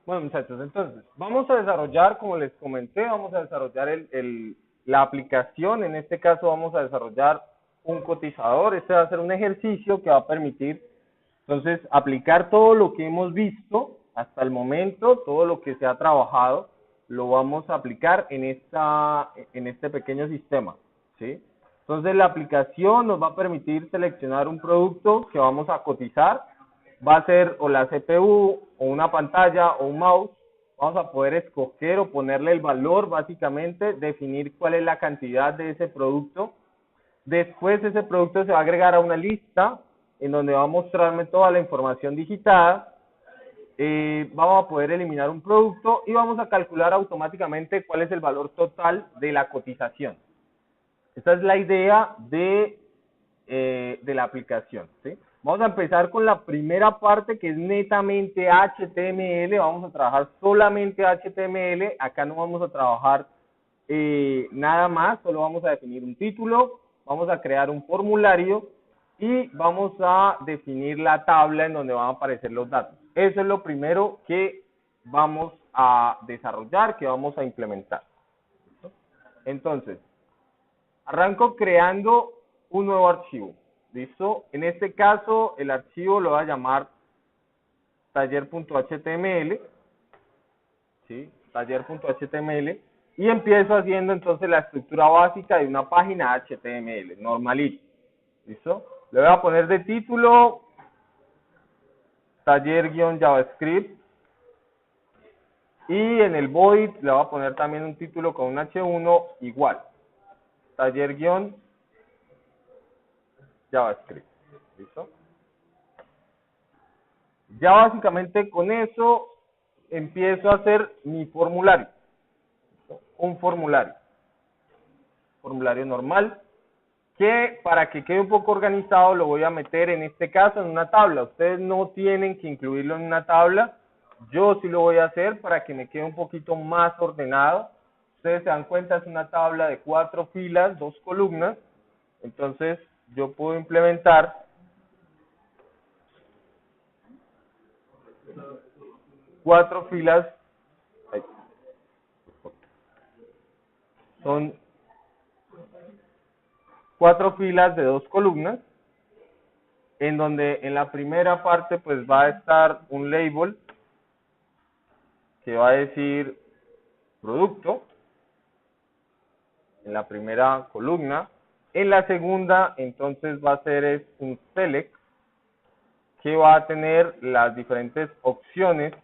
Bueno, muchachos, entonces, vamos a desarrollar, como les comenté, vamos a desarrollar la aplicación. En este caso vamos a desarrollar un cotizador. Este va a ser un ejercicio que va a permitir, entonces, aplicar todo lo que hemos visto hasta el momento, todo lo que se ha trabajado, lo vamos a aplicar en este pequeño sistema, ¿sí? Entonces, la aplicación nos va a permitir seleccionar un producto que vamos a cotizar. Va a ser o la CPU, o una pantalla, o un mouse. Vamos a poder escoger o ponerle el valor, básicamente, definir cuál es la cantidad de ese producto. Después ese producto se va a agregar a una lista en donde va a mostrarme toda la información digitada. Vamos a poder eliminar un producto y vamos a calcular automáticamente cuál es el valor total de la cotización. Esta es la idea de la aplicación, ¿sí? Vamos a empezar con la primera parte, que es netamente HTML. Vamos a trabajar solamente HTML. Acá no vamos a trabajar nada más, solo vamos a definir un título, vamos a crear un formulario y vamos a definir la tabla en donde van a aparecer los datos. Eso es lo primero que vamos a desarrollar, que vamos a implementar. ¿Listo? Entonces, arranco creando un nuevo archivo. ¿Listo? En este caso, el archivo lo voy a llamar taller.html. ¿Sí? Taller.html. Y empiezo haciendo entonces la estructura básica de una página HTML, normalito. ¿Listo? Le voy a poner de título taller-javascript. Y en el body le voy a poner también un título con un H1 igual. Taller-javascript. ¿Listo? Ya básicamente con eso empiezo a hacer mi formulario. Un formulario normal, que para que quede un poco organizado lo voy a meter en este caso en una tabla. Ustedes no tienen que incluirlo en una tabla, yo sí lo voy a hacer para que me quede un poquito más ordenado. Ustedes se dan cuenta, es una tabla de 4 filas, 2 columnas, entonces yo puedo implementar 4 filas, son 4 filas de 2 columnas, en donde en la primera parte pues va a estar un label que va a decir producto, en la primera columna. En la segunda entonces va a ser un select, que va a tener las diferentes opciones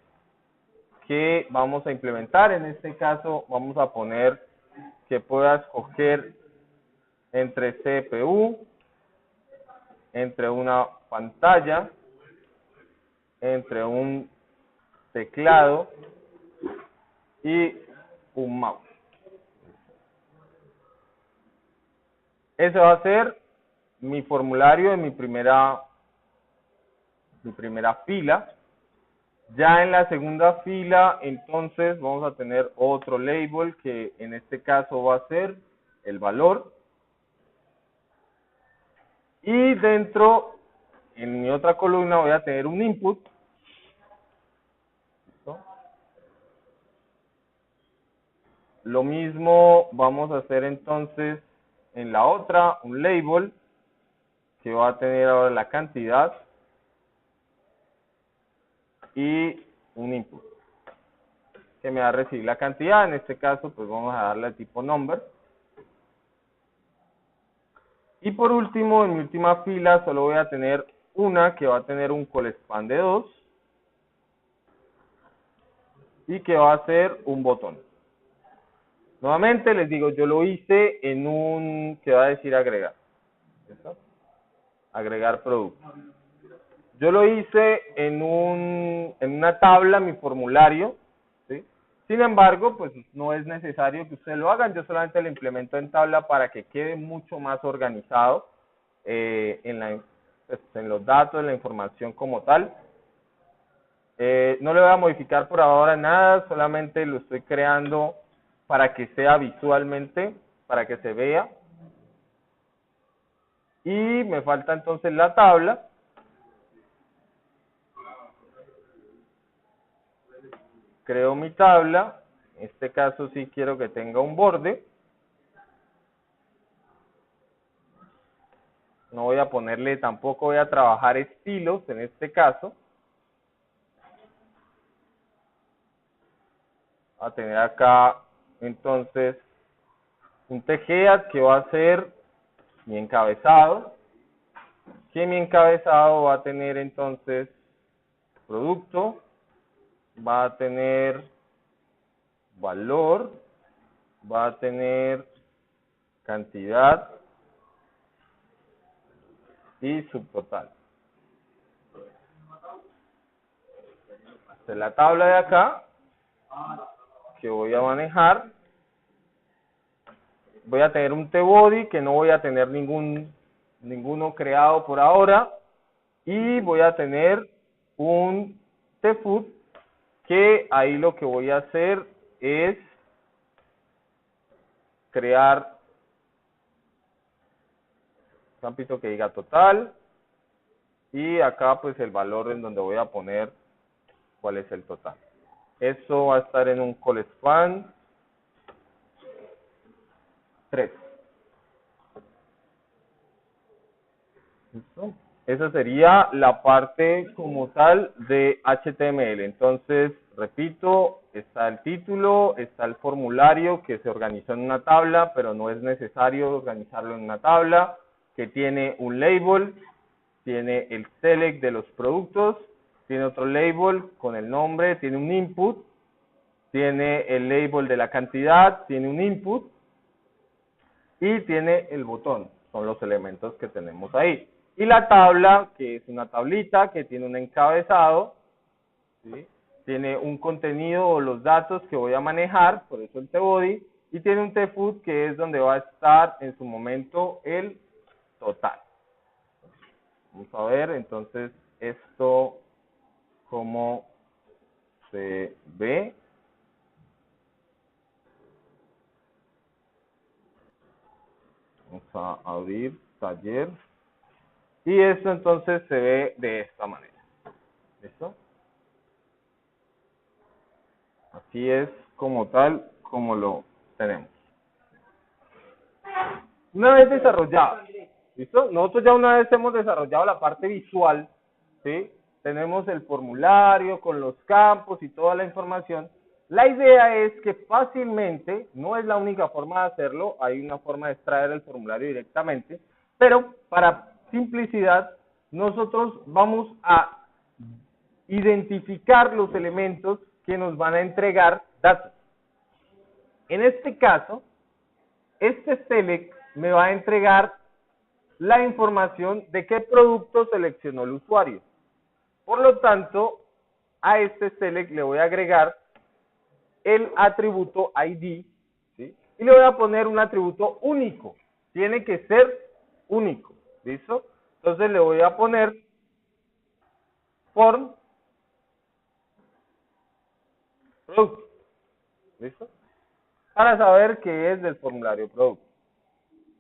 que vamos a implementar. En este caso vamos a poner que pueda escoger entre CPU, entre una pantalla, entre un teclado y un mouse. Ese va a ser mi formulario de mi primera fila. Ya en la segunda fila, entonces vamos a tener otro label que en este caso va a ser el valor. Y dentro, en mi otra columna, voy a tener un input. ¿Listo? Lo mismo vamos a hacer entonces en la otra, un label que va a tener ahora la cantidad y un input que me va a recibir la cantidad. En este caso, pues vamos a darle el tipo number. Y por último, en mi última fila, solo voy a tener una que va a tener un call span de 2 y que va a ser un botón. Nuevamente les digo, yo lo hice en un, que va a decir agregar. ¿Listo? Agregar producto. Yo lo hice en una tabla, mi formulario, ¿sí? Sin embargo, pues no es necesario que ustedes lo hagan, yo solamente lo implemento en tabla para que quede mucho más organizado en los datos, en la información como tal. No le voy a modificar por ahora nada, solamente lo estoy creando para que sea visualmente, para que se vea. Y me falta entonces la tabla. creo mi tabla, en este caso sí quiero que tenga un borde, no voy a ponerle, tampoco voy a trabajar estilos en este caso, a tener acá entonces un TGEAD que va a ser mi encabezado, que mi encabezado va a tener entonces producto, va a tener valor, va a tener cantidad y subtotal. Esta es la tabla de acá que voy a manejar. Voy a tener un T-body que no voy a tener ninguno creado por ahora. Y voy a tener un T-food que ahí lo que voy a hacer es crear un campito que diga total. Y acá pues el valor en donde voy a poner cuál es el total. Eso va a estar en un call span 3. ¿Listo? Esa sería la parte como tal de HTML. Entonces, repito, está el título, está el formulario que se organizó en una tabla, pero no es necesario organizarlo en una tabla, que tiene un label, tiene el select de los productos, tiene otro label con el nombre, tiene un input, tiene el label de la cantidad, tiene un input y tiene el botón. Son los elementos que tenemos ahí. Y la tabla, que es una tablita que tiene un encabezado, ¿sí? Tiene un contenido o los datos que voy a manejar, por eso el T-body, y tiene un T-food que es donde va a estar en su momento el total. Vamos a ver entonces esto cómo se ve. Vamos a abrir taller. Y esto entonces se ve de esta manera. ¿Listo? Así es como tal, como lo tenemos. Una vez desarrollado, ¿listo? Nosotros ya una vez hemos desarrollado la parte visual, ¿sí? Tenemos el formulario con los campos y toda la información. La idea es que fácilmente, no es la única forma de hacerlo, hay una forma de extraer el formulario directamente, pero para simplicidad, nosotros vamos a identificar los elementos que nos van a entregar datos. En este caso, este select me va a entregar la información de qué producto seleccionó el usuario. Por lo tanto, a este select le voy a agregar el atributo ID, ¿sí? Y le voy a poner un atributo único. Tiene que ser único, ¿listo? Entonces le voy a poner form producto, ¿listo? Para saber qué es del formulario producto.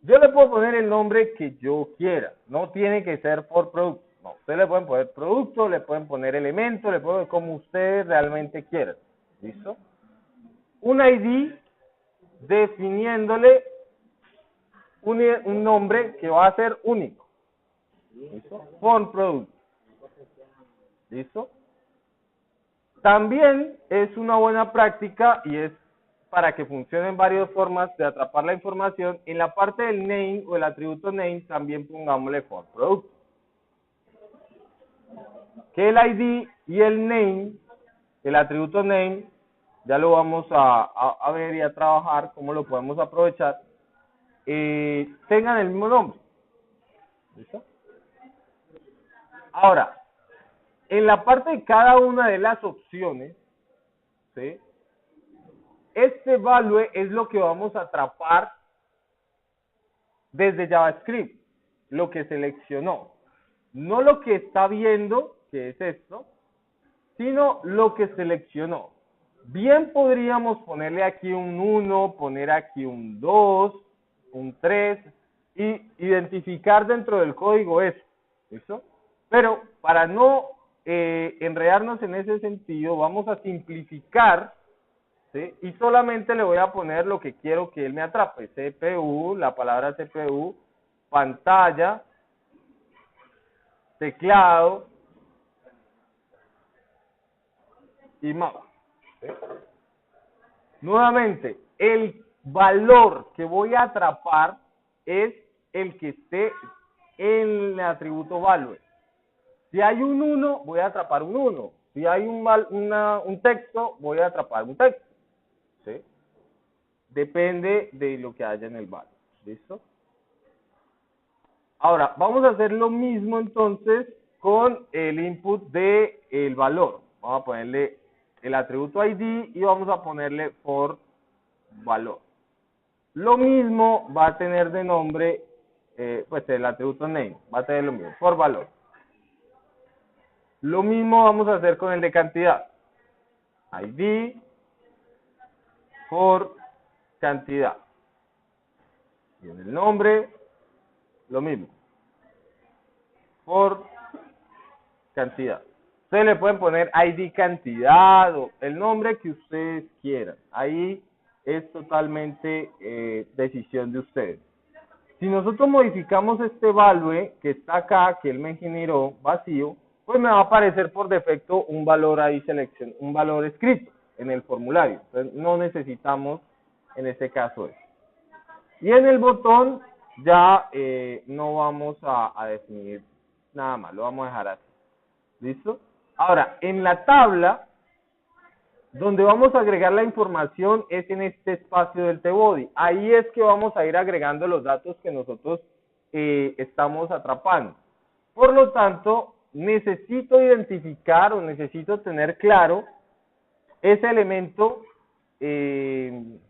Yo le puedo poner el nombre que yo quiera, no tiene que ser for producto. No, ustedes le pueden poner producto, le pueden poner elemento, le pueden poner como ustedes realmente quieran. ¿Listo? Un ID definiéndole un nombre que va a ser único. ¿Listo? For producto. ¿Listo? También es una buena práctica y es para que funcionen varias formas de atrapar la información. En la parte del name o el atributo name también pongámosle for producto. Que el ID y el name, el atributo name, ya lo vamos a ver y a trabajar cómo lo podemos aprovechar, tengan el mismo nombre. ¿Listo? Ahora, en la parte de cada una de las opciones, ¿sí? Este value es lo que vamos a atrapar desde JavaScript, lo que seleccionó. No lo que está viendo, que es esto, sino lo que seleccionó. Bien podríamos ponerle aquí un 1, poner aquí un 2, un 3 y identificar dentro del código eso. ¿Listo? Pero para no enredarnos en ese sentido, vamos a simplificar, ¿sí? Y solamente le voy a poner lo que quiero que él me atrape. CPU, la palabra CPU, pantalla, teclado y mouse. ¿Sí? Nuevamente, el valor que voy a atrapar es el que esté en el atributo value. Si hay un 1, voy a atrapar un 1. Si hay un texto, voy a atrapar un texto. ¿Sí? Depende de lo que haya en el value. ¿Listo? Ahora, vamos a hacer lo mismo entonces con el input de el valor. Vamos a ponerle el atributo ID y vamos a ponerle for valor. Lo mismo va a tener de nombre, pues el atributo name, va a tener lo mismo, for valor. Lo mismo vamos a hacer con el de cantidad. ID for cantidad. Y en el nombre, lo mismo. For cantidad. Ustedes le pueden poner ID cantidad o el nombre que ustedes quieran. Ahí es totalmente decisión de ustedes. Si nosotros modificamos este value que está acá, que él me generó vacío, pues me va a aparecer por defecto un valor ahí un valor escrito en el formulario. Entonces no necesitamos en este caso eso. Y en el botón ya no vamos a definir nada más, lo vamos a dejar así. ¿Listo? Ahora, en la tabla, donde vamos a agregar la información es en este espacio del tbody. Ahí es que vamos a ir agregando los datos que nosotros estamos atrapando. Por lo tanto, necesito identificar o necesito tener claro ese elemento en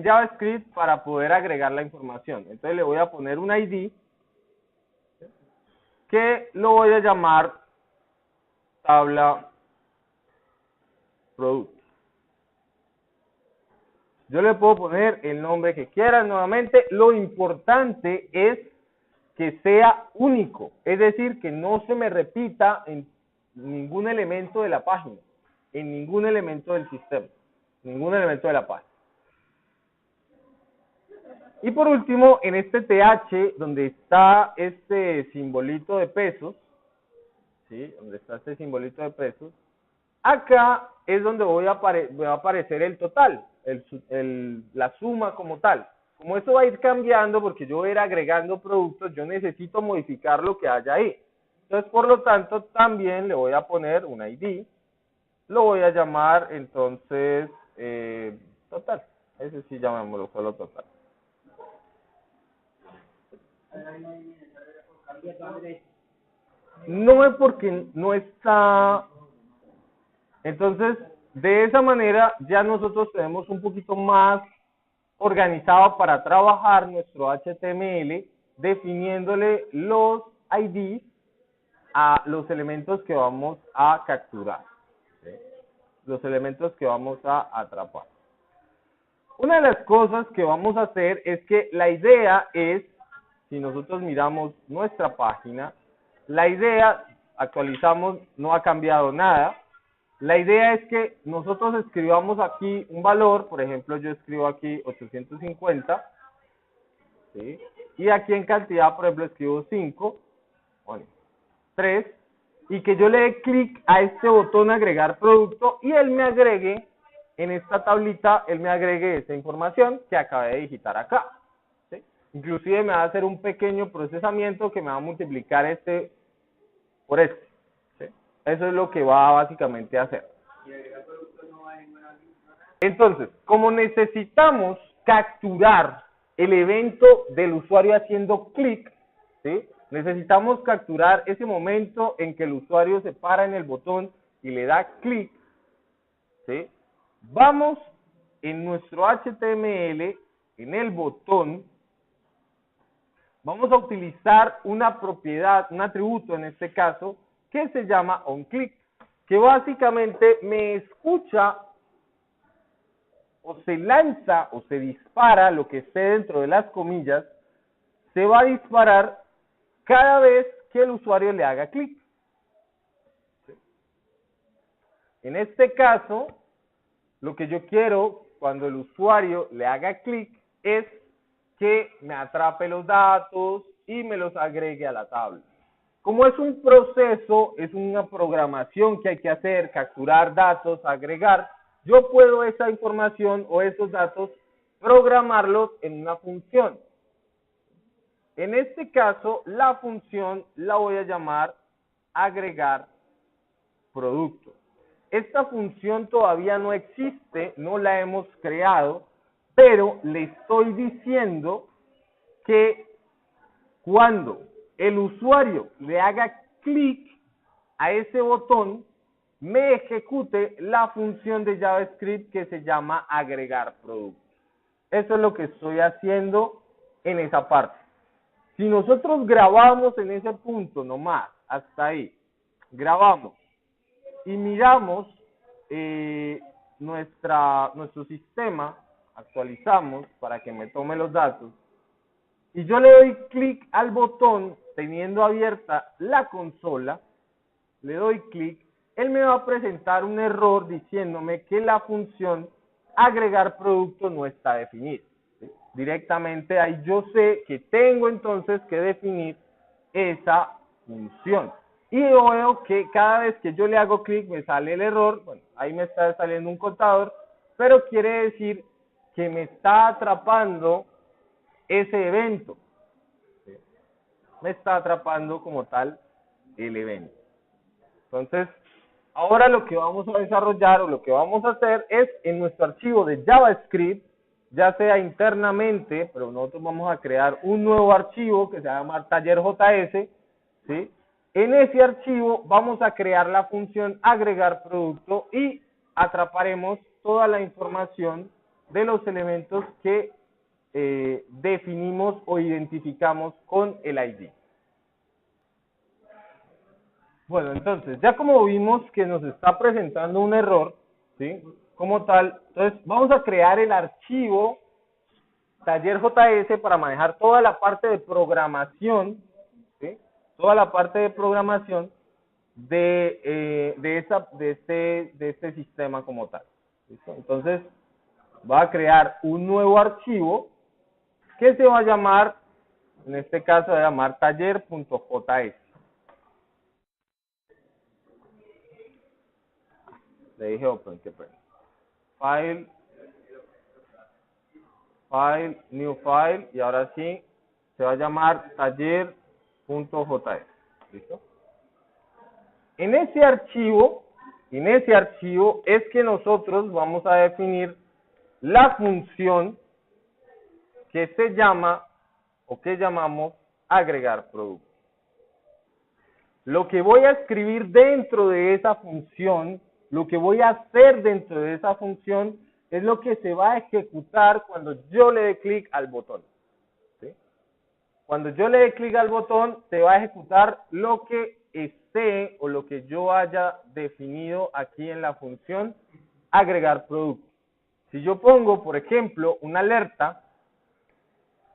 JavaScript para poder agregar la información. Entonces le voy a poner un ID que lo voy a llamar tabla producto. Yo le puedo poner el nombre que quiera nuevamente. Lo importante es que sea único, es decir, que no se me repita en ningún elemento de la página, en ningún elemento del sistema, ningún elemento de la página. Y por último, en este TH, donde está este simbolito de pesos, ¿sí? Donde está este simbolito de pesos, acá es donde va a aparecer el total, la suma como tal. Como eso va a ir cambiando porque yo voy a ir agregando productos, yo necesito modificar lo que haya ahí. Entonces, por lo tanto, también le voy a poner un ID, lo voy a llamar entonces total. Ese sí llamémoslo solo total. No es porque no está. Entonces, de esa manera ya nosotros tenemos un poquito más organizado para trabajar nuestro HTML, definiéndole los IDs a los elementos que vamos a capturar, ¿sí? Los elementos que vamos a atrapar. Una de las cosas que vamos a hacer es que la idea es, si nosotros miramos nuestra página, la idea, actualizamos, no ha cambiado nada. La idea es que nosotros escribamos aquí un valor, por ejemplo, yo escribo aquí 850, ¿sí? Y aquí en cantidad, por ejemplo, escribo 5, bueno, 3, y que yo le dé clic a este botón agregar producto y él me agregue, en esta tablita, él me agregue esta información que acabé de digitar acá, ¿sí? Inclusive me va a hacer un pequeño procesamiento que me va a multiplicar este por este. Eso es lo que va básicamente a hacer. Entonces, como necesitamos capturar el evento del usuario haciendo clic, ¿sí? Necesitamos capturar ese momento en que el usuario se para en el botón y le da clic, ¿sí? Vamos en nuestro HTML, en el botón, vamos a utilizar una propiedad, un atributo en este caso, que se llama onClick, que básicamente me escucha o se lanza o se dispara lo que esté dentro de las comillas, se va a disparar cada vez que el usuario le haga clic, En este caso, lo que yo quiero cuando el usuario le haga clic es que me atrape los datos y me los agregue a la tabla. Como es un proceso, es una programación que hay que hacer, capturar datos, agregar, yo puedo esa información o esos datos programarlos en una función. En este caso, la función la voy a llamar agregar producto. Esta función todavía no existe, no la hemos creado, pero le estoy diciendo que cuando el usuario le haga clic a ese botón, me ejecute la función de JavaScript que se llama agregar producto. Eso es lo que estoy haciendo en esa parte. Si nosotros grabamos en ese punto nomás, hasta ahí, grabamos y miramos nuestro sistema, actualizamos para que me tome los datos, y yo le doy clic al botón teniendo abierta la consola, le doy clic, él me va a presentar un error diciéndome que la función agregar producto no está definida. ¿Sí? Directamente ahí yo sé que tengo entonces que definir esa función. Y yo veo que cada vez que yo le hago clic me sale el error, bueno, ahí me está saliendo un contador, pero quiere decir que me está atrapando ese evento. ¿Sí? Me está atrapando como tal el evento. Entonces, ahora lo que vamos a desarrollar o lo que vamos a hacer es en nuestro archivo de JavaScript, ya sea internamente, pero nosotros vamos a crear un nuevo archivo que se va a llamar taller.js, ¿sí? En ese archivo vamos a crear la función agregar producto y atraparemos toda la información de los elementos que definimos o identificamos con el ID. Bueno, entonces, ya como vimos que nos está presentando un error, ¿sí? Como tal, entonces vamos a crear el archivo taller.js para manejar toda la parte de programación, ¿sí? Toda la parte de programación de este sistema como tal. ¿Listo? Entonces, va a crear un nuevo archivo que se va a llamar, en este caso, se va a llamar taller.js. Le dije open, qué pena. File, new file, y ahora sí se va a llamar taller.js. ¿Listo? En ese archivo es que nosotros vamos a definir la función que se llama o que llamamos agregar producto. Lo que voy a escribir dentro de esa función, lo que voy a hacer dentro de esa función, es lo que se va a ejecutar cuando yo le dé clic al botón. ¿Sí? Cuando yo le dé clic al botón, se va a ejecutar lo que esté o lo que yo haya definido aquí en la función agregar producto. Si yo pongo, por ejemplo, una alerta,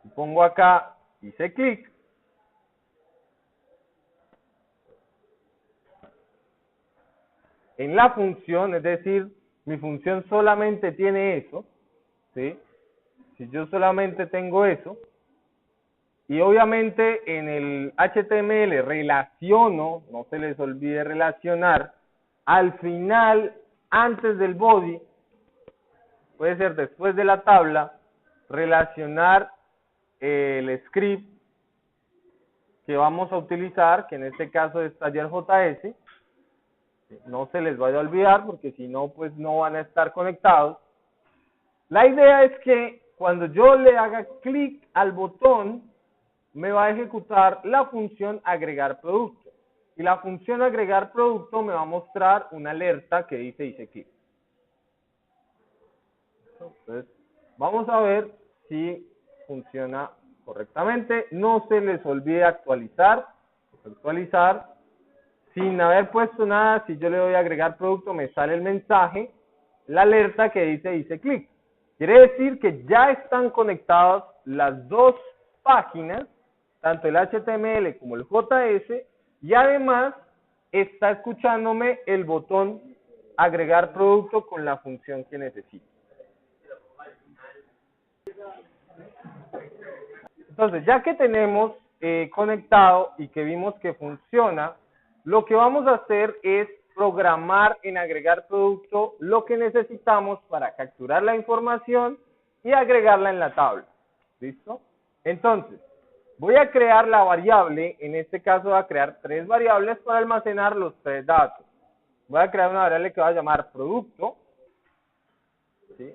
y pongo acá, hice clic, en la función, es decir, mi función solamente tiene eso, ¿sí? Si yo solamente tengo eso, y obviamente en el HTML relaciono, no se les olvide relacionar, al final, antes del body, puede ser después de la tabla, relacionar el script que vamos a utilizar, que en este caso es taller.js. No se les vaya a olvidar porque si no, pues no van a estar conectados. La idea es que cuando yo le haga clic al botón, me va a ejecutar la función agregar producto. Y la función agregar producto me va a mostrar una alerta que dice hice clic. Entonces, vamos a ver si funciona correctamente. No se les olvide actualizar. Sin haber puesto nada, si yo le doy a agregar producto, me sale el mensaje, la alerta que dice hice clic. Quiere decir que ya están conectadas las dos páginas, tanto el HTML como el JS, y además está escuchándome el botón agregar producto con la función que necesito. Entonces, ya que tenemos conectado y que vimos que funciona, lo que vamos a hacer es programar en agregar producto lo que necesitamos para capturar la información y agregarla en la tabla. ¿Listo? Entonces, voy a crear la variable, en este caso voy a crear 3 variables para almacenar los 3 datos. Voy a crear una variable que va a llamar producto, ¿sí?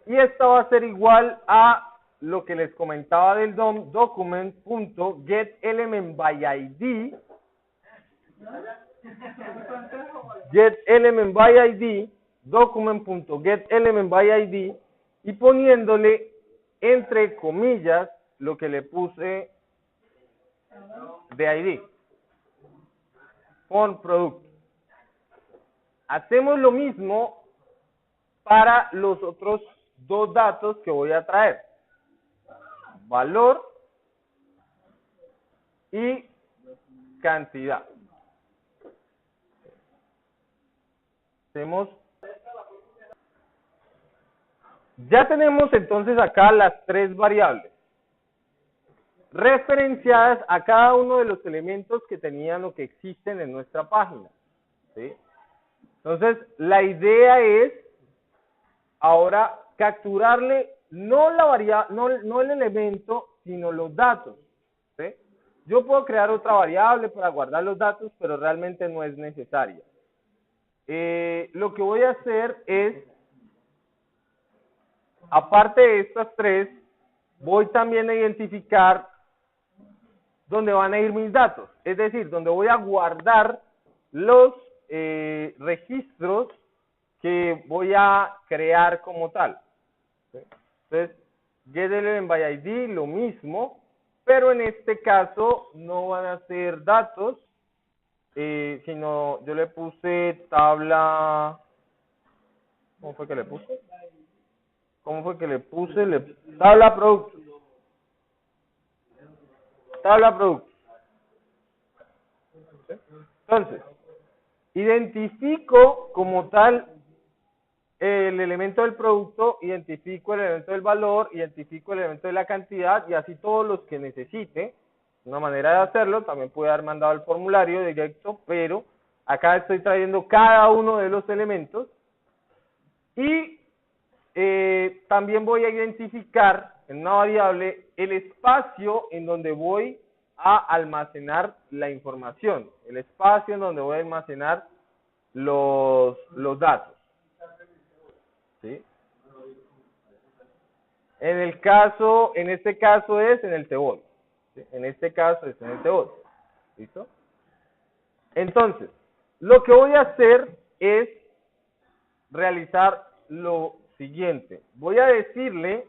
Y esta va a ser igual a lo que les comentaba del DOM, document.getElementById, getElementById, document.getElementById, y poniéndole entre comillas lo que le puse de ID, con producto. Hacemos lo mismo para los otros 2 datos que voy a traer, valor y cantidad. Ya tenemos entonces acá las 3 variables referenciadas a cada uno de los elementos que tenían o que existen en nuestra página, ¿sí? Entonces, la idea es ahora capturarle no la variable, no el elemento, sino los datos, ¿sí? Yo puedo crear otra variable para guardar los datos, pero realmente no es necesaria. Lo que voy a hacer es, aparte de estas 3, voy también a identificar dónde van a ir mis datos, es decir, donde voy a guardar los registros que voy a crear como tal. Entonces, getElementById, lo mismo, pero en este caso no van a ser datos, sino yo le puse tabla. ¿Cómo fue que le puse? Tabla producto. Tabla producto. Entonces, identifico como tal el elemento del producto, identifico el elemento del valor, identifico el elemento de la cantidad y así todos los que necesite. Una manera de hacerlo, también puede haber mandado el formulario directo, pero acá estoy trayendo cada uno de los elementos y también voy a identificar en una variable el espacio en donde voy a almacenar la información, el espacio en donde voy a almacenar los datos, ¿sí? En este caso es en el tebol, ¿sí? En este caso es en el tebol, ¿listo? Entonces, lo que voy a hacer es realizar lo siguiente. Voy a decirle,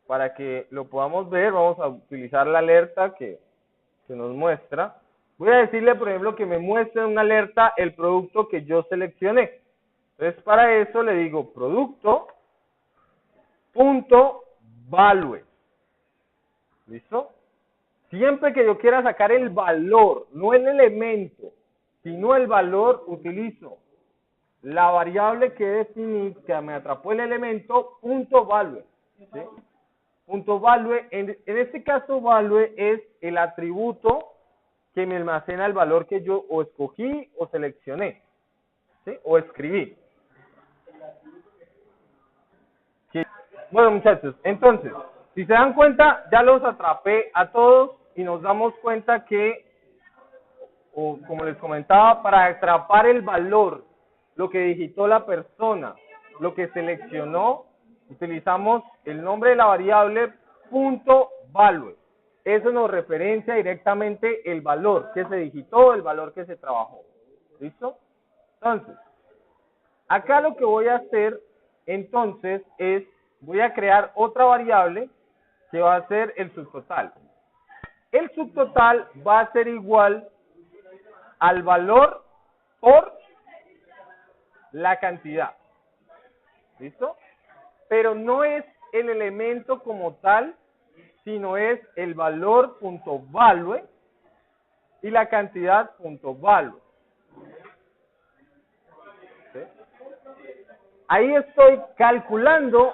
para que lo podamos ver, vamos a utilizar la alerta que nos muestra. Voy a decirle, por ejemplo, que me muestre una alerta el producto que yo seleccioné. Entonces, para eso le digo producto.value. ¿Listo? Siempre que yo quiera sacar el valor, no el elemento, sino el valor, utilizo la variable que definí, que me atrapó el elemento, .value, ¿sí? .value, en este caso value es el atributo que me almacena el valor que yo o escogí o seleccioné, ¿sí? O escribí. ¿Sí? Bueno, muchachos, entonces, si se dan cuenta, ya los atrapé a todos y nos damos cuenta que, o como les comentaba, para atrapar el valor, lo que digitó la persona, lo que seleccionó, utilizamos el nombre de la variable .value. Eso nos referencia directamente el valor que se digitó, el valor que se trabajó. ¿Listo? Entonces, acá lo que voy a hacer entonces es, voy a crear otra variable que va a ser el subtotal. El subtotal va a ser igual al valor por la cantidad. ¿Listo? Pero no es el elemento como tal, sino es el valor.value y la cantidad.value. ¿sí? Ahí estoy calculando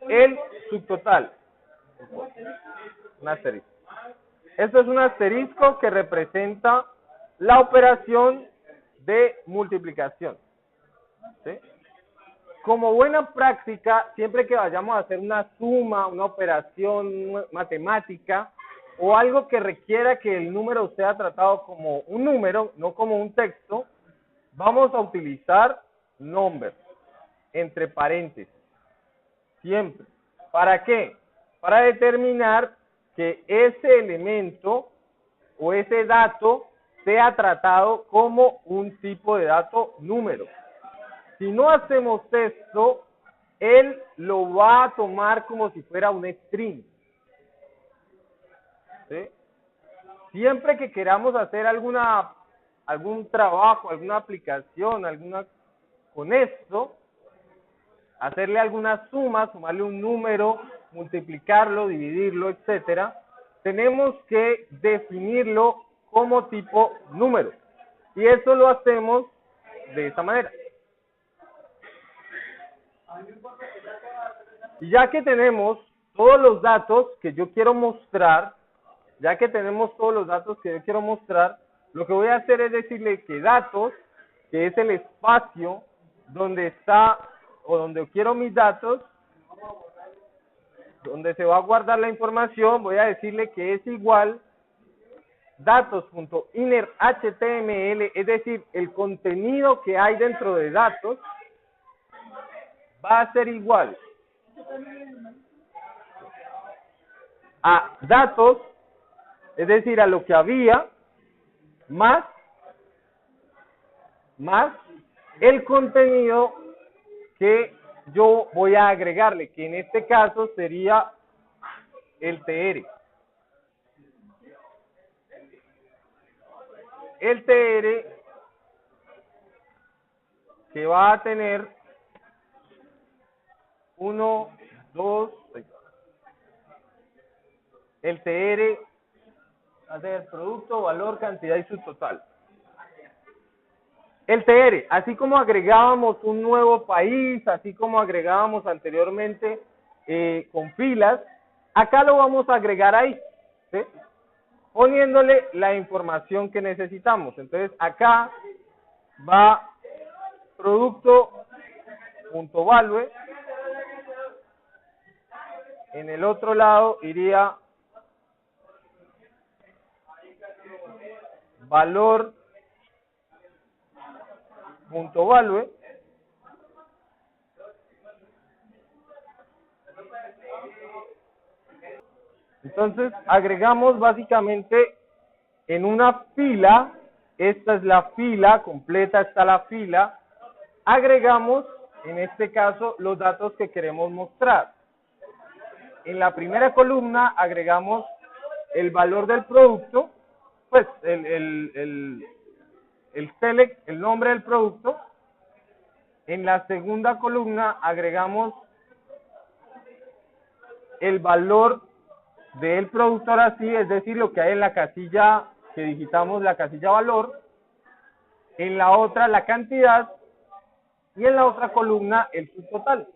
el subtotal. Un asterisco. Esto es un asterisco que representa la operación de multiplicación, ¿sí? Como buena práctica, siempre que vayamos a hacer una suma, una operación matemática o algo que requiera que el número sea tratado como un número, no como un texto, vamos a utilizar number, entre paréntesis, siempre. ¿Para qué? Para determinar que ese elemento o ese dato sea tratado como un tipo de dato número. Si no hacemos esto, él lo va a tomar como si fuera un string, ¿sí? Siempre que queramos hacer algún trabajo, alguna aplicación, con esto, hacerle alguna suma, sumarle un número, multiplicarlo, dividirlo, etcétera, tenemos que definirlo como tipo número. Y eso lo hacemos de esta manera. Y ya que tenemos todos los datos que yo quiero mostrar, lo que voy a hacer es decirle que datos, que es el espacio donde está o donde quiero mis datos, donde se va a guardar la información, voy a decirle que es igual datos.innerHTML, es decir, el contenido que hay dentro de datos va a ser igual a datos, es decir, a lo que había, más el contenido que yo voy a agregarle, que en este caso sería el TR. El TR que va a tener 1, 2, el TR va a tener producto, valor, cantidad y subtotal. El TR, así como agregábamos un nuevo país, así como agregábamos anteriormente con filas, acá lo vamos a agregar ahí, ¿sí? Poniéndole la información que necesitamos. Entonces acá va producto.value, en el otro lado iría valor.value, entonces agregamos básicamente en una fila, esta es la fila, completa está la fila, agregamos en este caso los datos que queremos mostrar. En la primera columna agregamos el valor del producto, pues el select, el nombre del producto. En la segunda columna agregamos el valor del producto, ahora sí, es decir, lo que hay en la casilla que digitamos, la casilla valor. En la otra la cantidad y en la otra columna el subtotal.